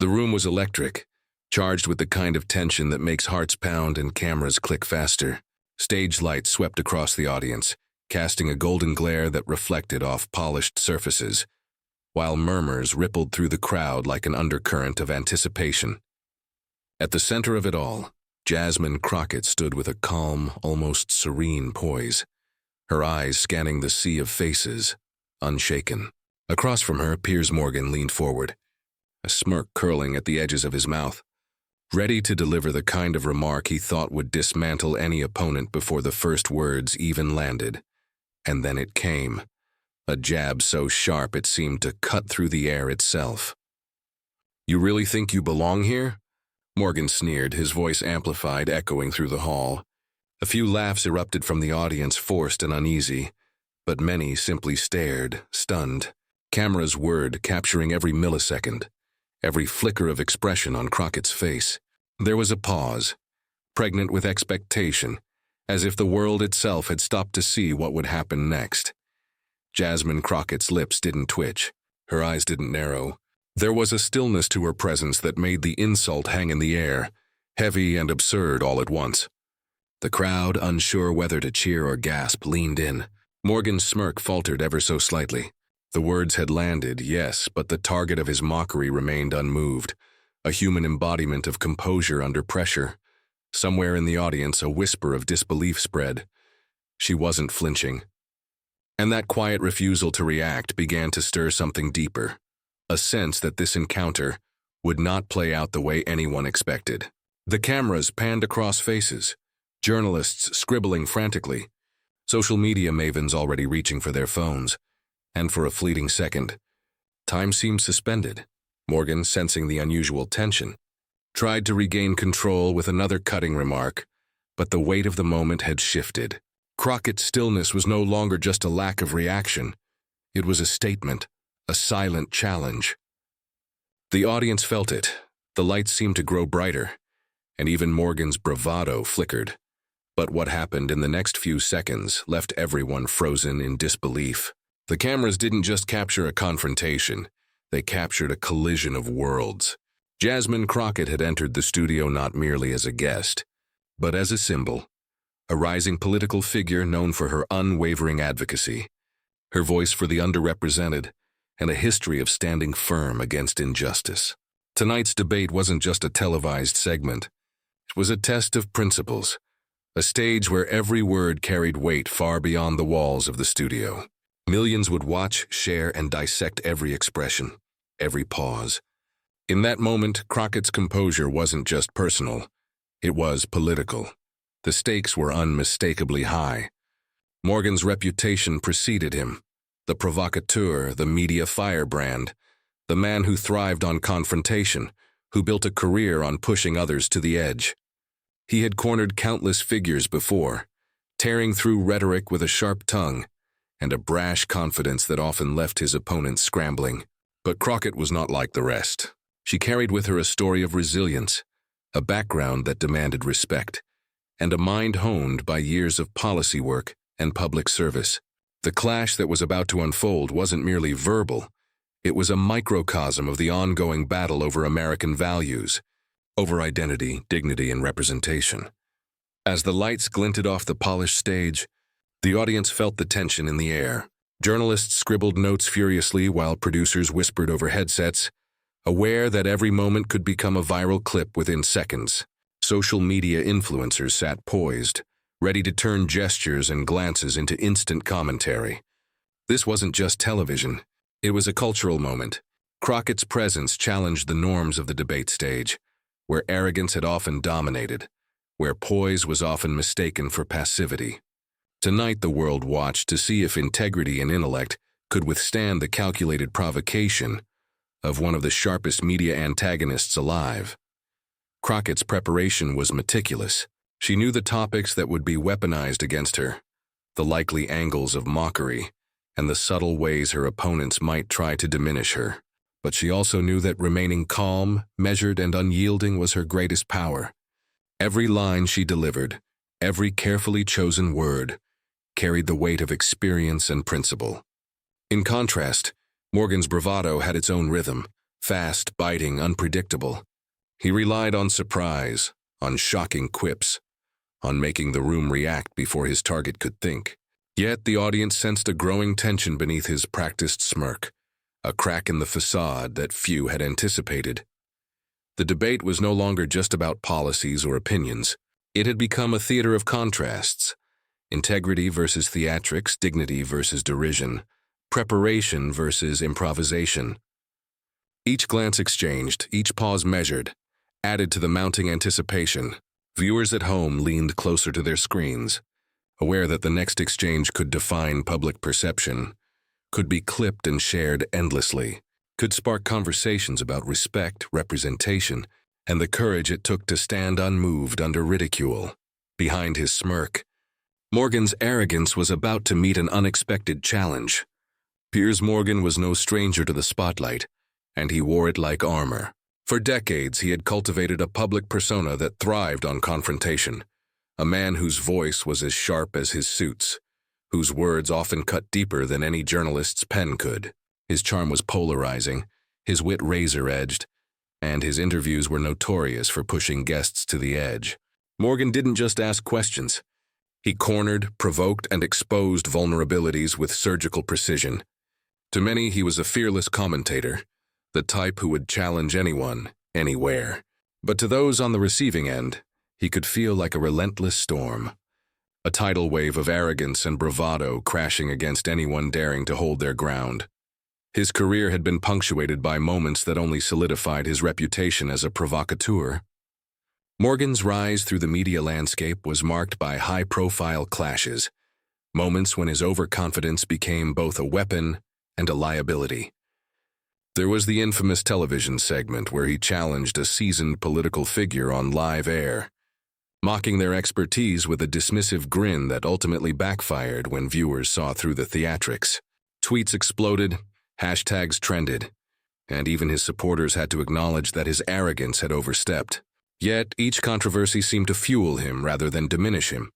The room was electric, charged with the kind of tension that makes hearts pound and cameras click faster. Stage lights swept across the audience, casting a golden glare that reflected off polished surfaces, while murmurs rippled through the crowd like an undercurrent of anticipation. At the center of it all, Jasmine Crockett stood with a calm, almost serene poise, her eyes scanning the sea of faces, unshaken. Across from her, Piers leaned forward, a smirk curling at the edges of his mouth, ready to deliver the kind of remark he thought would dismantle any opponent before the first words even landed. And then it came, a jab so sharp it seemed to cut through the air itself. "You really think you belong here?" Morgan sneered, his voice amplified, echoing through the hall. A few laughs erupted from the audience, forced and uneasy, but many simply stared, stunned. Cameras whirred, capturing every millisecond, every flicker of expression on Crockett's face. There was a pause, pregnant with expectation, as if the world itself had stopped to see what would happen next. Jasmine Crockett's lips didn't twitch, her eyes didn't narrow. There was a stillness to her presence that made the insult hang in the air, heavy and absurd all at once. The crowd, unsure whether to cheer or gasp, leaned in. Morgan's smirk faltered ever so slightly. The words had landed, yes, but the target of his mockery remained unmoved, a human embodiment of composure under pressure. Somewhere in the audience, a whisper of disbelief spread. She wasn't flinching. And that quiet refusal to react began to stir something deeper, a sense that this encounter would not play out the way anyone expected. The cameras panned across faces, journalists scribbling frantically, social media mavens already reaching for their phones, and for a fleeting second, time seemed suspended. Morgan, sensing the unusual tension, tried to regain control with another cutting remark, but the weight of the moment had shifted. Crockett's stillness was no longer just a lack of reaction. It was a statement, a silent challenge. The audience felt it. The lights seemed to grow brighter, and even Morgan's bravado flickered. But what happened in the next few seconds left everyone frozen in disbelief. The cameras didn't just capture a confrontation, they captured a collision of worlds. Jasmine Crockett had entered the studio not merely as a guest, but as a symbol, a rising political figure known for her unwavering advocacy, her voice for the underrepresented, and a history of standing firm against injustice. Tonight's debate wasn't just a televised segment. It was a test of principles, a stage where every word carried weight far beyond the walls of the studio. Millions would watch, share, and dissect every expression, every pause. In that moment, Crockett's composure wasn't just personal, it was political. The stakes were unmistakably high. Morgan's reputation preceded him, the provocateur, the media firebrand, the man who thrived on confrontation, who built a career on pushing others to the edge. He had cornered countless figures before, tearing through rhetoric with a sharp tongue, and a brash confidence that often left his opponents scrambling. But Crockett was not like the rest. She carried with her a story of resilience, a background that demanded respect, and a mind honed by years of policy work and public service. The clash that was about to unfold wasn't merely verbal, it was a microcosm of the ongoing battle over American values, over identity, dignity, and representation. As the lights glinted off the polished stage, the audience felt the tension in the air. Journalists scribbled notes furiously while producers whispered over headsets, aware that every moment could become a viral clip within seconds. Social media influencers sat poised, ready to turn gestures and glances into instant commentary. This wasn't just television, it was a cultural moment. Crockett's presence challenged the norms of the debate stage, where arrogance had often dominated, where poise was often mistaken for passivity. Tonight the world watched to see if integrity and intellect could withstand the calculated provocation of one of the sharpest media antagonists alive. Crockett's preparation was meticulous. She knew the topics that would be weaponized against her, the likely angles of mockery, and the subtle ways her opponents might try to diminish her. But she also knew that remaining calm, measured, and unyielding was her greatest power. Every line she delivered, every carefully chosen word, carried the weight of experience and principle. In contrast, Morgan's bravado had its own rhythm, fast, biting, unpredictable. He relied on surprise, on shocking quips, on making the room react before his target could think. Yet the audience sensed a growing tension beneath his practiced smirk, a crack in the facade that few had anticipated. The debate was no longer just about policies or opinions. It had become a theater of contrasts: integrity versus theatrics, dignity versus derision, preparation versus improvisation. Each glance exchanged, each pause measured, added to the mounting anticipation. Viewers at home leaned closer to their screens, aware that the next exchange could define public perception, could be clipped and shared endlessly, could spark conversations about respect, representation, and the courage it took to stand unmoved under ridicule. Behind his smirk, Morgan's arrogance was about to meet an unexpected challenge. Piers Morgan was no stranger to the spotlight, and he wore it like armor. For decades, he had cultivated a public persona that thrived on confrontation, a man whose voice was as sharp as his suits, whose words often cut deeper than any journalist's pen could. His charm was polarizing, his wit razor-edged, and his interviews were notorious for pushing guests to the edge. Morgan didn't just ask questions. He cornered, provoked, and exposed vulnerabilities with surgical precision. To many, he was a fearless commentator, the type who would challenge anyone, anywhere. But to those on the receiving end, he could feel like a relentless storm, a tidal wave of arrogance and bravado crashing against anyone daring to hold their ground. His career had been punctuated by moments that only solidified his reputation as a provocateur. Morgan's rise through the media landscape was marked by high-profile clashes, moments when his overconfidence became both a weapon and a liability. There was the infamous television segment where he challenged a seasoned political figure on live air, mocking their expertise with a dismissive grin that ultimately backfired when viewers saw through the theatrics. Tweets exploded, hashtags trended, and even his supporters had to acknowledge that his arrogance had overstepped. Yet each controversy seemed to fuel him rather than diminish him,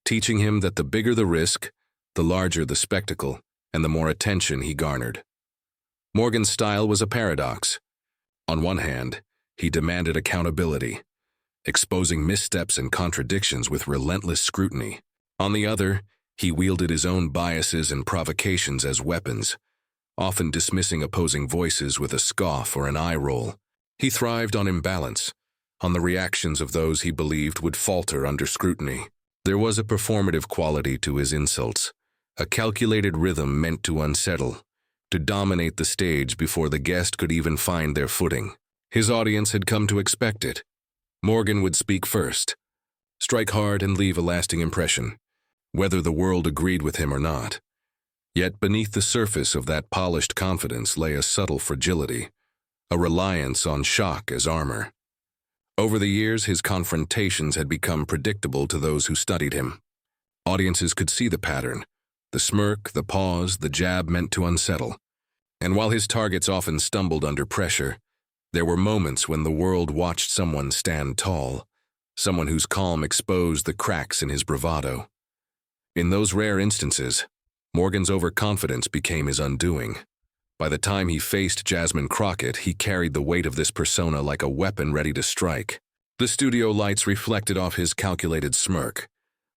teaching him that the bigger the risk, the larger the spectacle, and the more attention he garnered. Morgan's style was a paradox. On one hand, he demanded accountability, exposing missteps and contradictions with relentless scrutiny. On the other, he wielded his own biases and provocations as weapons, often dismissing opposing voices with a scoff or an eye roll. He thrived on imbalance, on the reactions of those he believed would falter under scrutiny. There was a performative quality to his insults, a calculated rhythm meant to unsettle, to dominate the stage before the guest could even find their footing. His audience had come to expect it. Morgan would speak first, strike hard and leave a lasting impression, whether the world agreed with him or not. Yet beneath the surface of that polished confidence lay a subtle fragility, a reliance on shock as armor. Over the years, his confrontations had become predictable to those who studied him. Audiences could see the pattern: the smirk, the pause, the jab meant to unsettle. And while his targets often stumbled under pressure, there were moments when the world watched someone stand tall, someone whose calm exposed the cracks in his bravado. In those rare instances, Morgan's overconfidence became his undoing. By the time he faced Jasmine Crockett, he carried the weight of this persona like a weapon ready to strike. The studio lights reflected off his calculated smirk,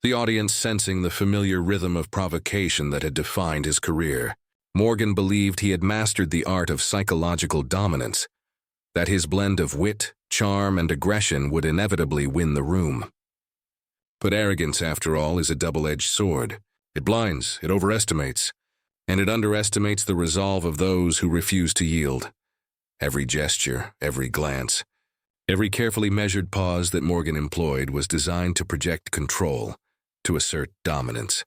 the audience sensing the familiar rhythm of provocation that had defined his career. Morgan believed he had mastered the art of psychological dominance, that his blend of wit, charm, and aggression would inevitably win the room. But arrogance, after all, is a double-edged sword. It blinds, it overestimates, and it underestimates the resolve of those who refuse to yield. Every gesture, every glance, every carefully measured pause that Morgan employed was designed to project control, to assert dominance.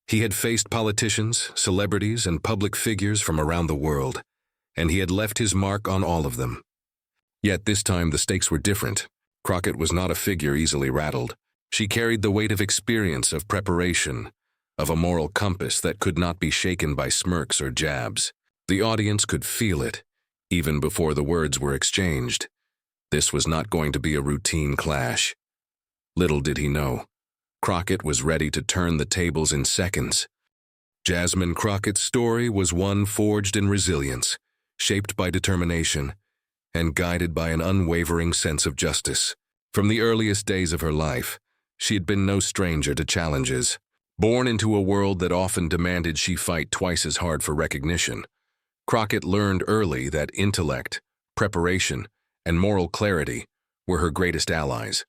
He had faced politicians, celebrities, and public figures from around the world, and he had left his mark on all of them. Yet this time the stakes were different. Crockett was not a figure easily rattled. She carried the weight of experience, of preparation, of a moral compass that could not be shaken by smirks or jabs. The audience could feel it, even before the words were exchanged. This was not going to be a routine clash. Little did he know, Crockett was ready to turn the tables in seconds. Jasmine Crockett's story was one forged in resilience. shaped by determination, and guided by an unwavering sense of justice. From the earliest days of her life, she had been no stranger to challenges. Born into a world that often demanded she fight twice as hard for recognition, Crockett learned early that intellect, preparation, and moral clarity were her greatest allies.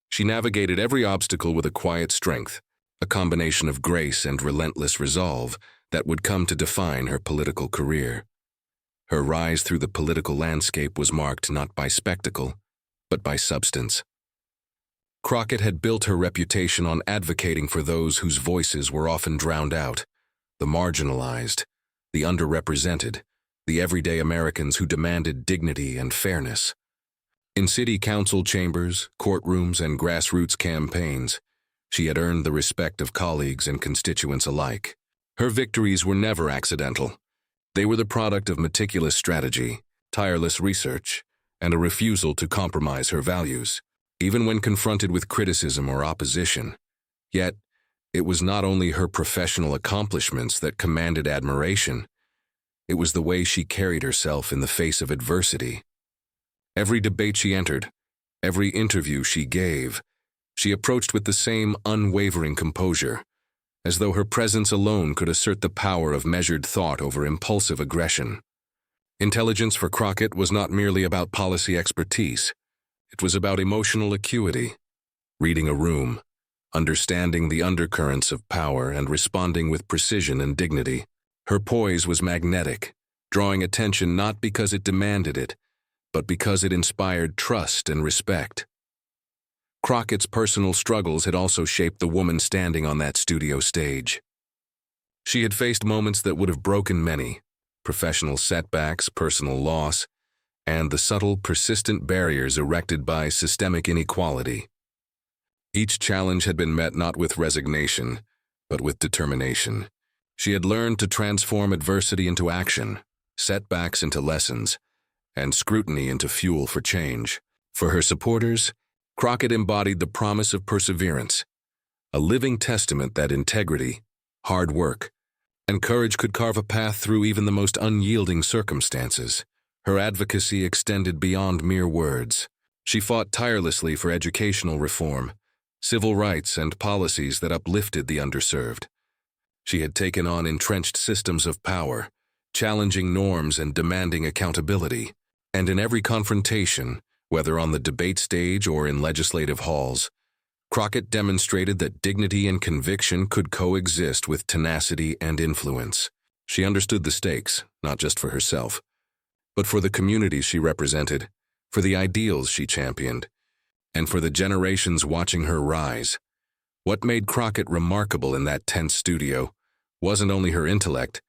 She navigated every obstacle with a quiet strength, a combination of grace and relentless resolve that would come to define her political career. Her rise through the political landscape was marked not by spectacle, but by substance. Crockett had built her reputation on advocating for those whose voices were often drowned out, the marginalized, the underrepresented, the everyday Americans who demanded dignity and fairness. In city council chambers, courtrooms, and grassroots campaigns, she had earned the respect of colleagues and constituents alike. Her victories were never accidental. They were the product of meticulous strategy, tireless research, and a refusal to compromise her values, even when confronted with criticism or opposition. Yet, it was not only her professional accomplishments that commanded admiration. It was the way she carried herself in the face of adversity. Every debate she entered, every interview she gave, she approached with the same unwavering composure, as though her presence alone could assert the power of measured thought over impulsive aggression. Intelligence for Crockett was not merely about policy expertise. It was about emotional acuity, reading a room, understanding the undercurrents of power, and responding with precision and dignity. Her poise was magnetic, drawing attention not because it demanded it, but because it inspired trust and respect. Crockett's personal struggles had also shaped the woman standing on that studio stage. She had faced moments that would have broken many: professional setbacks, personal loss, and the subtle, persistent barriers erected by systemic inequality. Each challenge had been met not with resignation, but with determination. She had learned to transform adversity into action, setbacks into lessons, and scrutiny into fuel for change. For her supporters, Crockett embodied the promise of perseverance, a living testament that integrity, hard work, and courage could carve a path through even the most unyielding circumstances. Her advocacy extended beyond mere words. She fought tirelessly for educational reform, civil rights, and policies that uplifted the underserved. She had taken on entrenched systems of power, challenging norms and demanding accountability. And in every confrontation, whether on the debate stage or in legislative halls, Crockett demonstrated that dignity and conviction could coexist with tenacity and influence. She understood the stakes, not just for herself, but for the communities she represented, for the ideals she championed, and for the generations watching her rise. What made Crockett remarkable in that tense studio wasn't only her intellect,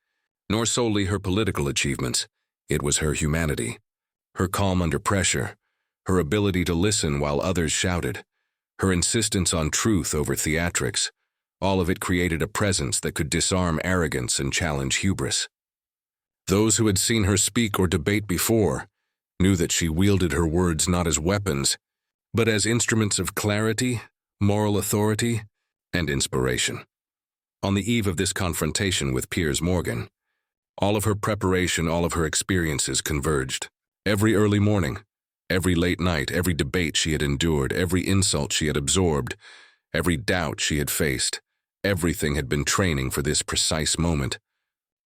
nor solely her political achievements. It was her humanity, her calm under pressure, her ability to listen while others shouted, her insistence on truth over theatrics. All of it created a presence that could disarm arrogance and challenge hubris. Those who had seen her speak or debate before knew that she wielded her words not as weapons, but as instruments of clarity, moral authority, and inspiration. On the eve of this confrontation with Piers Morgan, all of her preparation, all of her experiences converged. Every early morning, every late night, every debate she had endured, every insult she had absorbed, every doubt she had faced, everything had been training for this precise moment.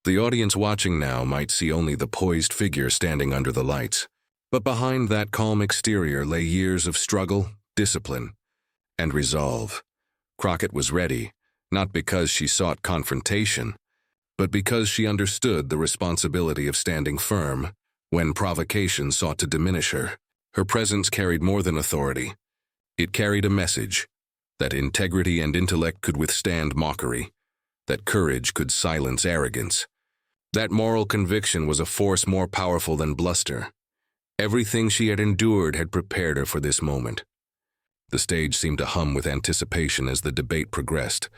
The audience watching now might see only the poised figure standing under the lights, but behind that calm exterior lay years of struggle, discipline, and resolve. Crockett was ready, not because she sought confrontation, but because she understood the responsibility of standing firm when provocation sought to diminish her. Her presence carried more than authority. It carried a message that integrity and intellect could withstand mockery, that courage could silence arrogance. That moral conviction was a force more powerful than bluster. Everything she had endured had prepared her for this moment. The stage seemed to hum with anticipation as the debate progressed,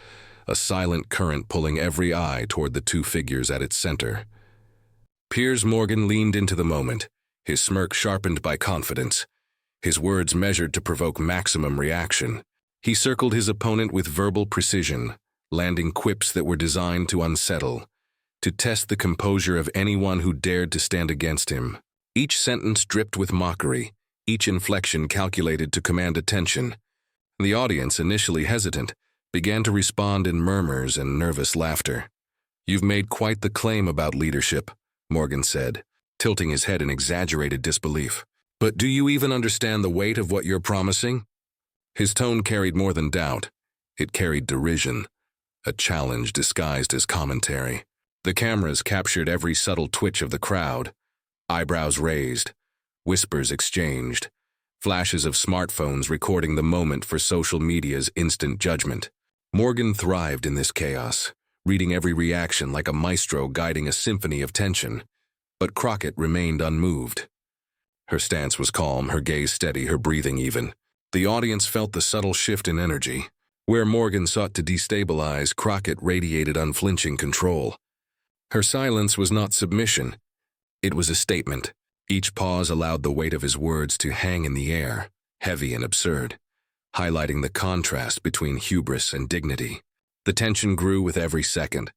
a silent current pulling every eye toward the two figures at its center. Piers Morgan leaned into the moment, his smirk sharpened by confidence, his words measured to provoke maximum reaction. He circled his opponent with verbal precision, landing quips that were designed to unsettle, to test the composure of anyone who dared to stand against him. Each sentence dripped with mockery, each inflection calculated to command attention. The audience, initially hesitant, began to respond in murmurs and nervous laughter. "You've made quite the claim about leadership," Morgan said, tilting his head in exaggerated disbelief. "But do you even understand the weight of what you're promising?" His tone carried more than doubt. It carried derision, a challenge disguised as commentary. The cameras captured every subtle twitch of the crowd. Eyebrows raised, whispers exchanged, flashes of smartphones recording the moment for social media's instant judgment. Morgan thrived in this chaos, reading every reaction like a maestro guiding a symphony of tension. But Crockett remained unmoved. Her stance was calm, her gaze steady, her breathing even. The audience felt the subtle shift in energy. Where Morgan sought to destabilize, Crockett radiated unflinching control. Her silence was not submission. It was a statement. Each pause allowed the weight of his words to hang in the air, heavy and absurd, highlighting the contrast between hubris and dignity. The tension grew with every second,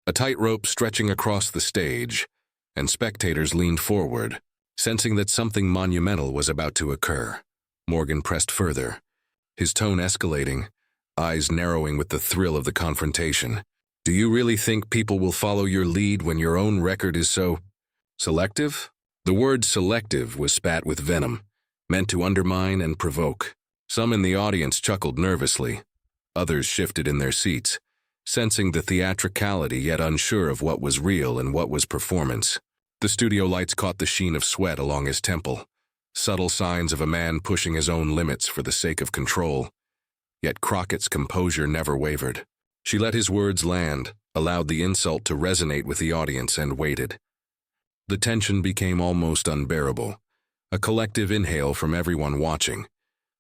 a tightrope stretching across the stage, and spectators leaned forward, sensing that something monumental was about to occur. Morgan pressed further, his tone escalating, eyes narrowing with the thrill of the confrontation. "Do you really think people will follow your lead when your own record is so selective?" The word selective was spat with venom, meant to undermine and provoke. Some in the audience chuckled nervously. Others shifted in their seats, sensing the theatricality yet unsure of what was real and what was performance. The studio lights caught the sheen of sweat along his temple, subtle signs of a man pushing his own limits for the sake of control. Yet Crockett's composure never wavered. She let his words land, allowed the insult to resonate with the audience, and waited. The tension became almost unbearable, a collective inhale from everyone watching,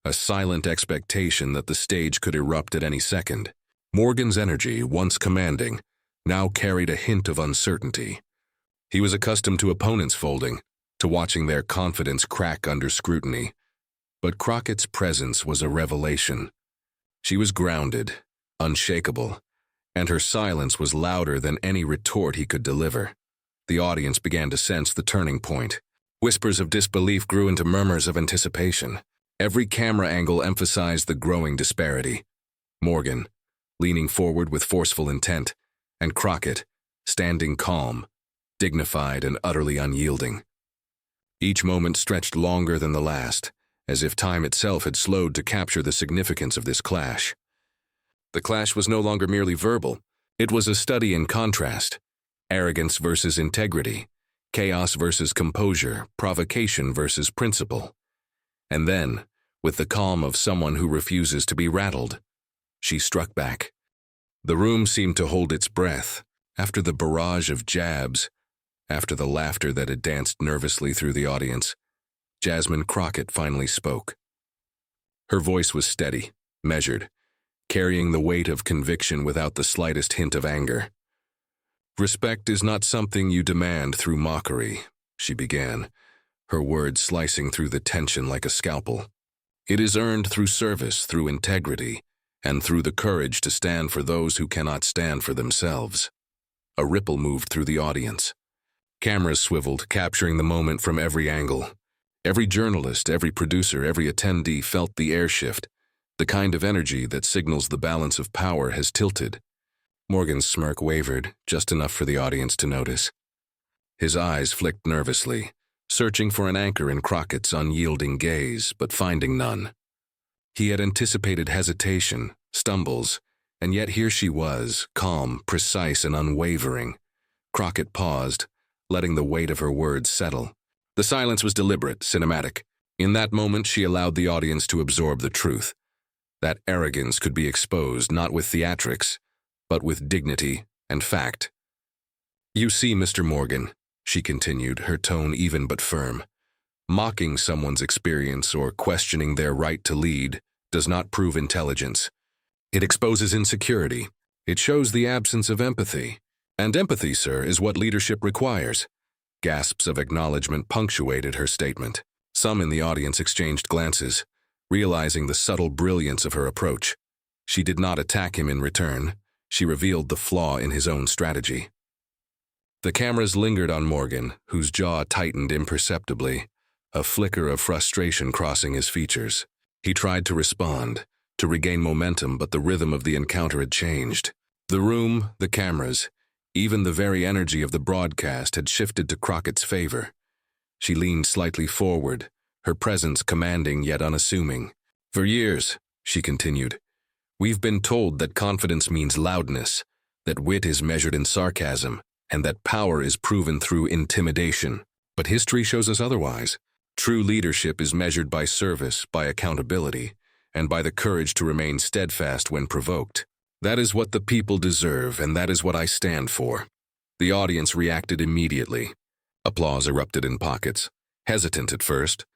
a silent expectation that the stage could erupt at any second. Morgan's energy, once commanding, now carried a hint of uncertainty. He was accustomed to opponents folding, to watching their confidence crack under scrutiny. But Crockett's presence was a revelation. She was grounded, unshakable, and her silence was louder than any retort he could deliver. The audience began to sense the turning point. Whispers of disbelief grew into murmurs of anticipation. Every camera angle emphasized the growing disparity. Morgan, leaning forward with forceful intent, and Crockett, standing calm, dignified and utterly unyielding. Each moment stretched longer than the last, as if time itself had slowed to capture the significance of this clash. The clash was no longer merely verbal. It was a study in contrast. Arrogance versus integrity, chaos versus composure, provocation versus principle. And then, with the calm of someone who refuses to be rattled, she struck back. The room seemed to hold its breath. After the barrage of jabs, after the laughter that had danced nervously through the audience, Jasmine Crockett finally spoke. Her voice was steady, measured, carrying the weight of conviction without the slightest hint of anger. "Respect is not something you demand through mockery," she began, her words slicing through the tension like a scalpel. "It is earned through service, through integrity, and through the courage to stand for those who cannot stand for themselves." A ripple moved through the audience. Cameras swiveled, capturing the moment from every angle. Every journalist, every producer, every attendee felt the air shift, the kind of energy that signals the balance of power has tilted. Morgan's smirk wavered, just enough for the audience to notice. His eyes flicked nervously, searching for an anchor in Crockett's unyielding gaze, but finding none. He had anticipated hesitation, stumbles, and yet here she was, calm, precise, and unwavering. Crockett paused, letting the weight of her words settle. The silence was deliberate, cinematic. In that moment, she allowed the audience to absorb the truth. That arrogance could be exposed not with theatrics, but with dignity and fact. "You see, Mr. Morgan," she continued, her tone even but firm, "mocking someone's experience or questioning their right to lead does not prove intelligence. It exposes insecurity. It shows the absence of empathy. And empathy, sir, is what leadership requires." Gasps of acknowledgement punctuated her statement. Some in the audience exchanged glances, realizing the subtle brilliance of her approach. She did not attack him in return. She revealed the flaw in his own strategy. The cameras lingered on Morgan, whose jaw tightened imperceptibly, a flicker of frustration crossing his features. He tried to respond, to regain momentum, but the rhythm of the encounter had changed. The room, the cameras, even the very energy of the broadcast had shifted to Crockett's favor. She leaned slightly forward, her presence commanding yet unassuming. "For years," she continued, "we've been told that confidence means loudness, that wit is measured in sarcasm, and that power is proven through intimidation. But history shows us otherwise. True leadership is measured by service, by accountability, and by the courage to remain steadfast when provoked. That is what the people deserve, and that is what I stand for." The audience reacted immediately. Applause erupted in pockets, hesitant at first,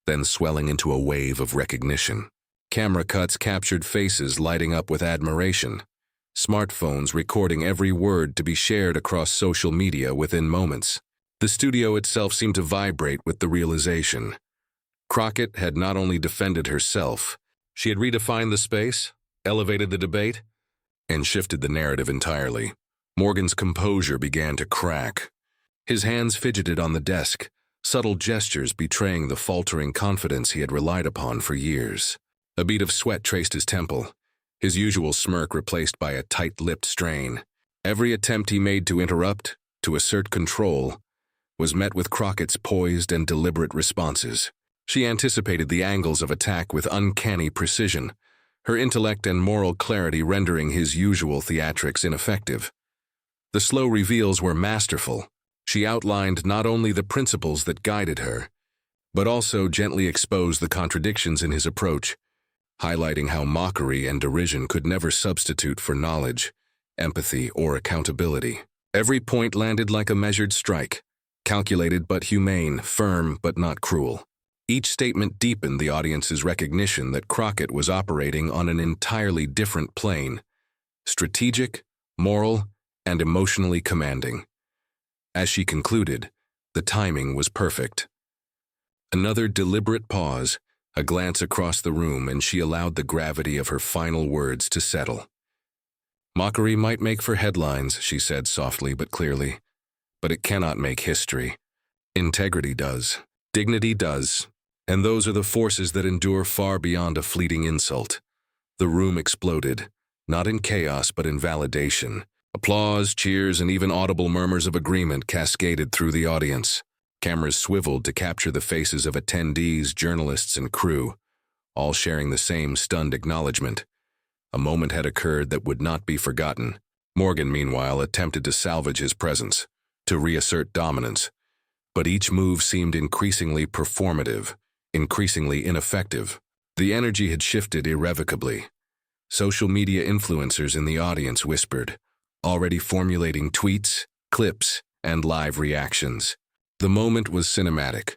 then swelling into a wave of recognition. Camera cuts captured faces lighting up with admiration, smartphones recording every word to be shared across social media within moments. The studio itself seemed to vibrate with the realization. Crockett had not only defended herself, she had redefined the space, elevated the debate, and shifted the narrative entirely. Morgan's composure began to crack. His hands fidgeted on the desk, subtle gestures betraying the faltering confidence he had relied upon for years. A bead of sweat traced his temple, his usual smirk replaced by a tight-lipped strain. Every attempt he made to interrupt, to assert control, was met with Crockett's poised and deliberate responses. She anticipated the angles of attack with uncanny precision, her intellect and moral clarity rendering his usual theatrics ineffective. The slow reveals were masterful. She outlined not only the principles that guided her, but also gently exposed the contradictions in his approach, highlighting how mockery and derision could never substitute for knowledge, empathy, or accountability. Every point landed like a measured strike, calculated but humane, firm but not cruel. Each statement deepened the audience's recognition that Crockett was operating on an entirely different plane, strategic, moral, and emotionally commanding. As she concluded, the timing was perfect. Another deliberate pause, a glance across the room, and she allowed the gravity of her final words to settle. "Mockery might make for headlines," she said softly but clearly, "but it cannot make history. Integrity does, dignity does, and those are the forces that endure far beyond a fleeting insult." The room exploded, not in chaos but in validation. Applause, cheers, and even audible murmurs of agreement cascaded through the audience. Cameras swiveled to capture the faces of attendees, journalists, and crew, all sharing the same stunned acknowledgement. A moment had occurred that would not be forgotten. Morgan, meanwhile, attempted to salvage his presence, to reassert dominance. But each move seemed increasingly performative, increasingly ineffective. The energy had shifted irrevocably. Social media influencers in the audience whispered, already formulating tweets, clips, and live reactions. The moment was cinematic,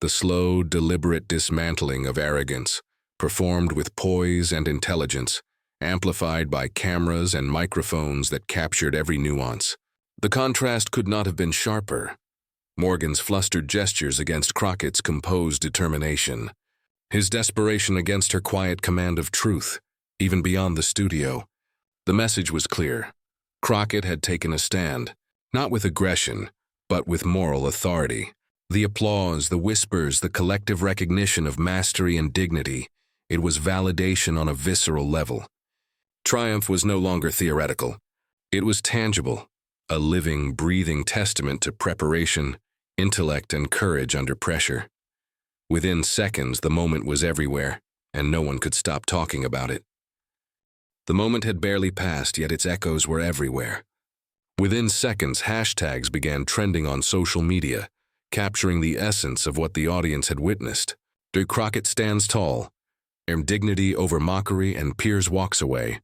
the slow, deliberate dismantling of arrogance, performed with poise and intelligence, amplified by cameras and microphones that captured every nuance. The contrast could not have been sharper. Morgan's flustered gestures against Crockett's composed determination, his desperation against her quiet command of truth, even beyond the studio. The message was clear. Crockett had taken a stand, not with aggression, but with moral authority. The applause, the whispers, the collective recognition of mastery and dignity, it was validation on a visceral level. Triumph was no longer theoretical. It was tangible, a living, breathing testament to preparation, intellect, and courage under pressure. Within seconds, the moment was everywhere, and no one could stop talking about it. The moment had barely passed, yet its echoes were everywhere. Within seconds, hashtags began trending on social media, capturing the essence of what the audience had witnessed. Crockett stands tall, dignity over mockery, and Piers walks away.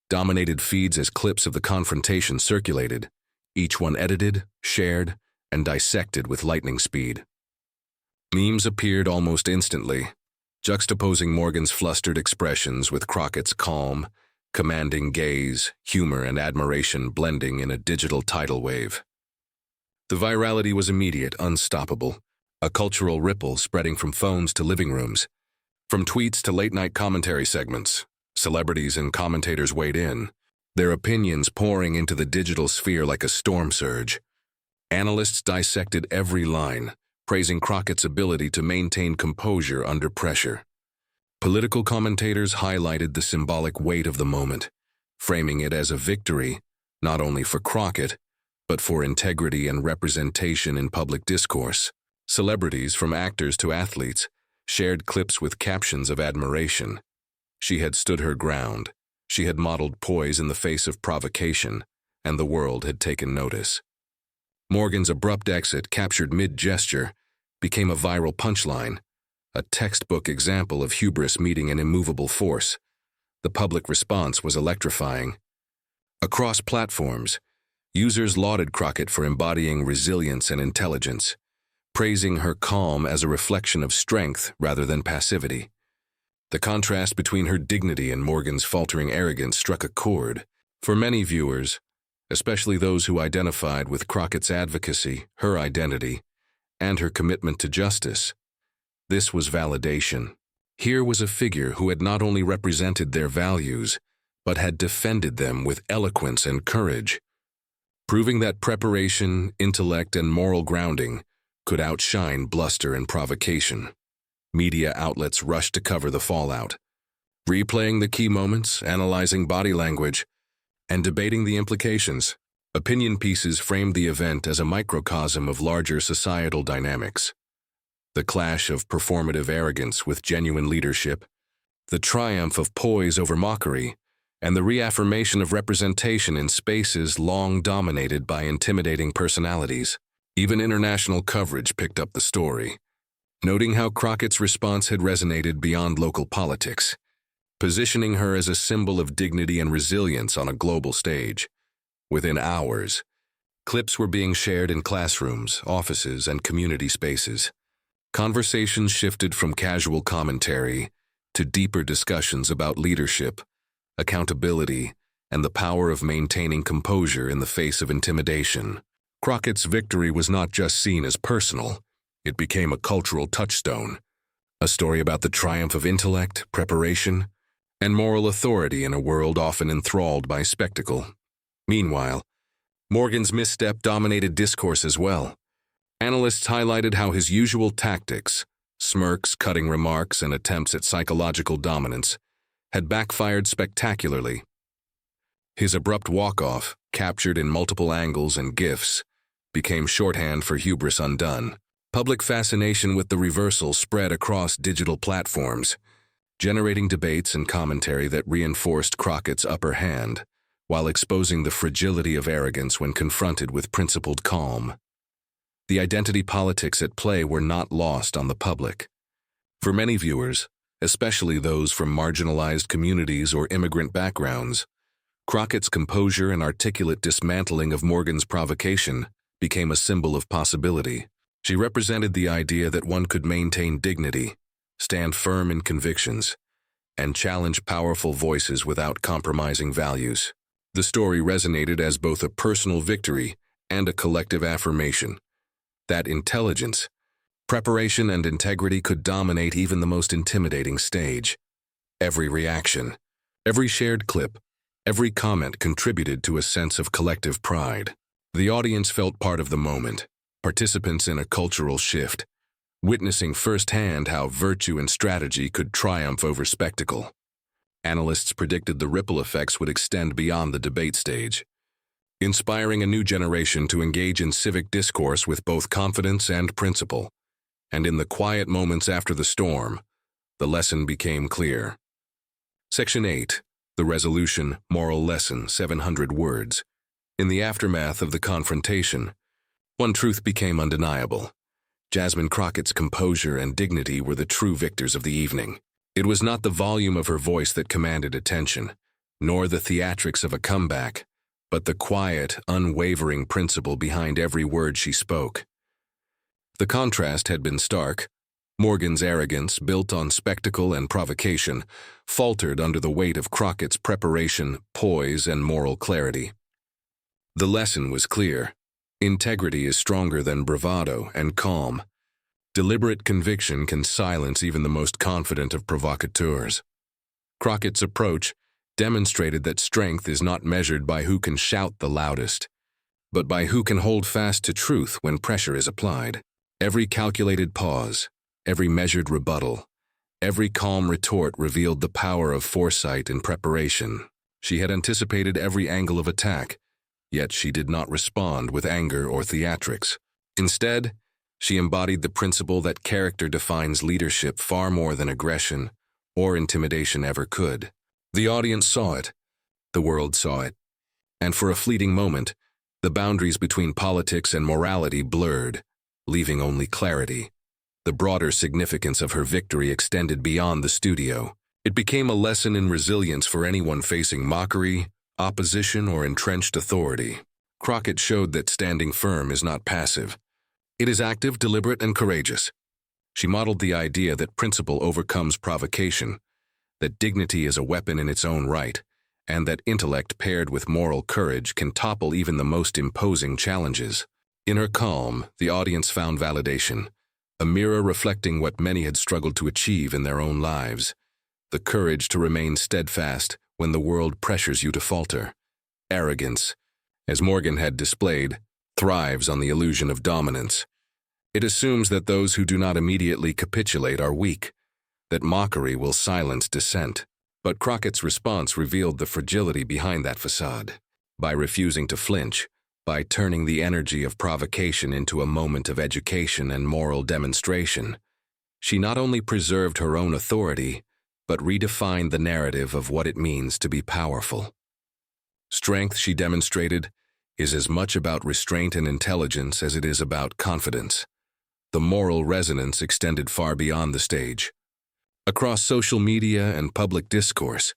Dominated feeds as clips of the confrontation circulated, each one edited, shared, and dissected with lightning speed. Memes appeared almost instantly, juxtaposing Morgan's flustered expressions with Crockett's calm, commanding gaze, humor, and admiration blending in a digital tidal wave. The virality was immediate, unstoppable, a cultural ripple spreading from phones to living rooms. From tweets to late-night commentary segments, celebrities and commentators weighed in, their opinions pouring into the digital sphere like a storm surge. Analysts dissected every line, praising Crockett's ability to maintain composure under pressure. Political commentators highlighted the symbolic weight of the moment, framing it as a victory, not only for Crockett, but for integrity and representation in public discourse. Celebrities, from actors to athletes, shared clips with captions of admiration. She had stood her ground. She had modeled poise in the face of provocation, and the world had taken notice. Morgan's abrupt exit, captured mid-gesture, became a viral punchline, a textbook example of hubris meeting an immovable force. The public response was electrifying. Across platforms, users lauded Crockett for embodying resilience and intelligence, praising her calm as a reflection of strength rather than passivity. The contrast between her dignity and Morgan's faltering arrogance struck a chord. For many viewers, especially those who identified with Crockett's advocacy, her identity, and her commitment to justice, this was validation. Here was a figure who had not only represented their values, but had defended them with eloquence and courage, proving that preparation, intellect, and moral grounding could outshine bluster and provocation. Media outlets rushed to cover the fallout, replaying the key moments, analyzing body language, and debating the implications. Opinion pieces framed the event as a microcosm of larger societal dynamics. The clash of performative arrogance with genuine leadership, the triumph of poise over mockery, and the reaffirmation of representation in spaces long dominated by intimidating personalities. Even international coverage picked up the story, noting how Crockett's response had resonated beyond local politics, positioning her as a symbol of dignity and resilience on a global stage. Within hours, clips were being shared in classrooms, offices, and community spaces. Conversations shifted from casual commentary to deeper discussions about leadership, accountability, and the power of maintaining composure in the face of intimidation. Crockett's victory was not just seen as personal, it became a cultural touchstone, a story about the triumph of intellect, preparation, and moral authority in a world often enthralled by spectacle. Meanwhile, Morgan's misstep dominated discourse as well. Analysts highlighted how his usual tactics, smirks, cutting remarks, and attempts at psychological dominance, had backfired spectacularly. His abrupt walk-off, captured in multiple angles and GIFs, became shorthand for hubris undone. Public fascination with the reversal spread across digital platforms, generating debates and commentary that reinforced Crockett's upper hand, while exposing the fragility of arrogance when confronted with principled calm. The identity politics at play were not lost on the public. For many viewers, especially those from marginalized communities or immigrant backgrounds, Crockett's composure and articulate dismantling of Morgan's provocation became a symbol of possibility. She represented the idea that one could maintain dignity, stand firm in convictions, and challenge powerful voices without compromising values. The story resonated as both a personal victory and a collective affirmation that intelligence, preparation, and integrity could dominate even the most intimidating stage. Every reaction, every shared clip, every comment contributed to a sense of collective pride. The audience felt part of the moment, participants in a cultural shift, witnessing firsthand how virtue and strategy could triumph over spectacle. Analysts predicted the ripple effects would extend beyond the debate stage, inspiring a new generation to engage in civic discourse with both confidence and principle. And in the quiet moments after the storm, the lesson became clear. Section 8, the resolution, moral lesson, 700 words. In the aftermath of the confrontation, one truth became undeniable. Jasmine Crockett's composure and dignity were the true victors of the evening. It was not the volume of her voice that commanded attention, nor the theatrics of a comeback, but the quiet, unwavering principle behind every word she spoke. The contrast had been stark. Morgan's arrogance, built on spectacle and provocation, faltered under the weight of Crockett's preparation, poise, and moral clarity. The lesson was clear. Integrity is stronger than bravado and calm. Deliberate conviction can silence even the most confident of provocateurs. Crockett's approach demonstrated that strength is not measured by who can shout the loudest. but by who can hold fast to truth when pressure is applied. Every calculated pause, every measured rebuttal, every calm retort revealed the power of foresight and preparation. She had anticipated every angle of attack, yet she did not respond with anger or theatrics. Instead, she embodied the principle that character defines leadership far more than aggression or intimidation ever could. The audience saw it. The world saw it. And for a fleeting moment, the boundaries between politics and morality blurred, leaving only clarity. The broader significance of her victory extended beyond the studio. It became a lesson in resilience for anyone facing mockery, opposition, or entrenched authority. Crockett showed that standing firm is not passive. It is active, deliberate, and courageous. She modeled the idea that principle overcomes provocation, that dignity is a weapon in its own right, and that intellect paired with moral courage can topple even the most imposing challenges. In her calm, the audience found validation, a mirror reflecting what many had struggled to achieve in their own lives: the courage to remain steadfast when the world pressures you to falter. Arrogance, as Morgan had displayed, thrives on the illusion of dominance. It assumes that those who do not immediately capitulate are weak, that mockery will silence dissent. But Crockett's response revealed the fragility behind that facade. By refusing to flinch, by turning the energy of provocation into a moment of education and moral demonstration, she not only preserved her own authority, but redefined the narrative of what it means to be powerful. Strength, she demonstrated, is as much about restraint and intelligence as it is about confidence. The moral resonance extended far beyond the stage. Across social media and public discourse,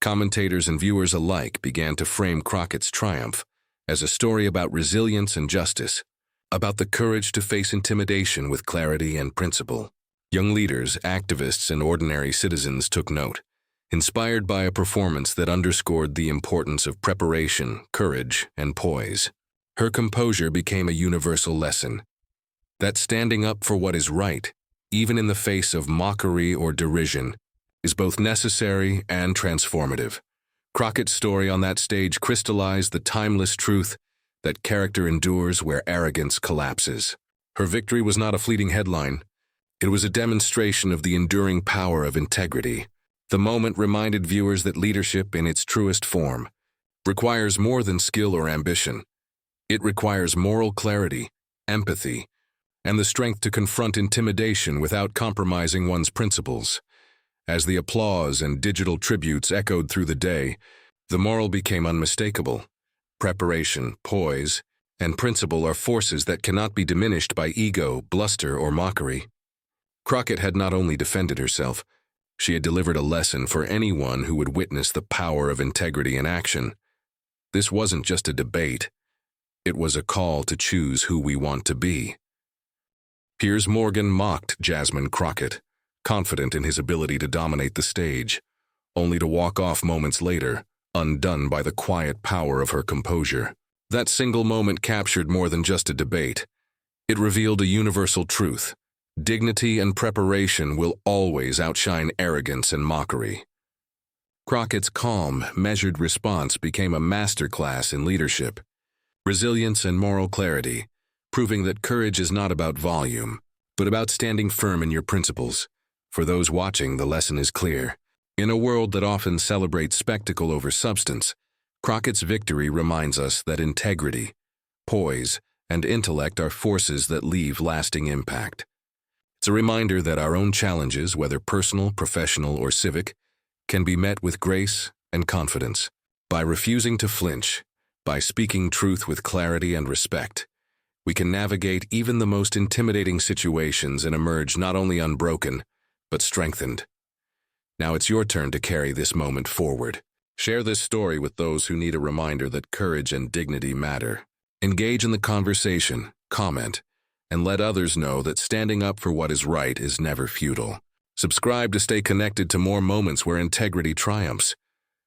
commentators and viewers alike began to frame Crockett's triumph as a story about resilience and justice, about the courage to face intimidation with clarity and principle. Young leaders, activists, and ordinary citizens took note, inspired by a performance that underscored the importance of preparation, courage, and poise. Her composure became a universal lesson, that standing up for what is right, even in the face of mockery or derision, is both necessary and transformative. Crockett's story on that stage crystallized the timeless truth that character endures where arrogance collapses. Her victory was not a fleeting headline. It was a demonstration of the enduring power of integrity. The moment reminded viewers that leadership in its truest form requires more than skill or ambition. It requires moral clarity, empathy, and the strength to confront intimidation without compromising one's principles. As the applause and digital tributes echoed through the day, the moral became unmistakable. Preparation, poise, and principle are forces that cannot be diminished by ego, bluster, or mockery. Crockett had not only defended herself, she had delivered a lesson for anyone who would witness the power of integrity in action. This wasn't just a debate. It was a call to choose who we want to be. Piers Morgan mocked Jasmine Crockett, confident in his ability to dominate the stage, only to walk off moments later, undone by the quiet power of her composure. That single moment captured more than just a debate. It revealed a universal truth: dignity and preparation will always outshine arrogance and mockery. Crockett's calm, measured response became a masterclass in leadership, resilience, and moral clarity, proving that courage is not about volume, but about standing firm in your principles. For those watching, the lesson is clear. In a world that often celebrates spectacle over substance, Crockett's victory reminds us that integrity, poise, and intellect are forces that leave lasting impact. It's a reminder that our own challenges, whether personal, professional, or civic, can be met with grace and confidence. By refusing to flinch, by speaking truth with clarity and respect, we can navigate even the most intimidating situations and emerge not only unbroken, but strengthened. Now it's your turn to carry this moment forward. Share this story with those who need a reminder that courage and dignity matter. Engage in the conversation, comment, and let others know that standing up for what is right is never futile. Subscribe to stay connected to more moments where integrity triumphs,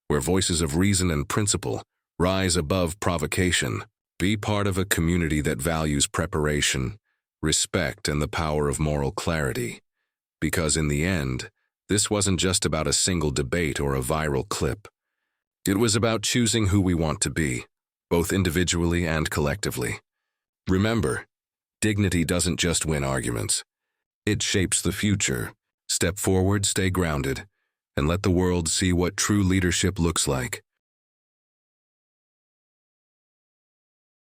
where voices of reason and principle rise above provocation. Be part of a community that values preparation, respect, and the power of moral clarity. Because in the end, this wasn't just about a single debate or a viral clip. It was about choosing who we want to be, both individually and collectively. Remember, dignity doesn't just win arguments. It shapes the future. Step forward, stay grounded, and let the world see what true leadership looks like.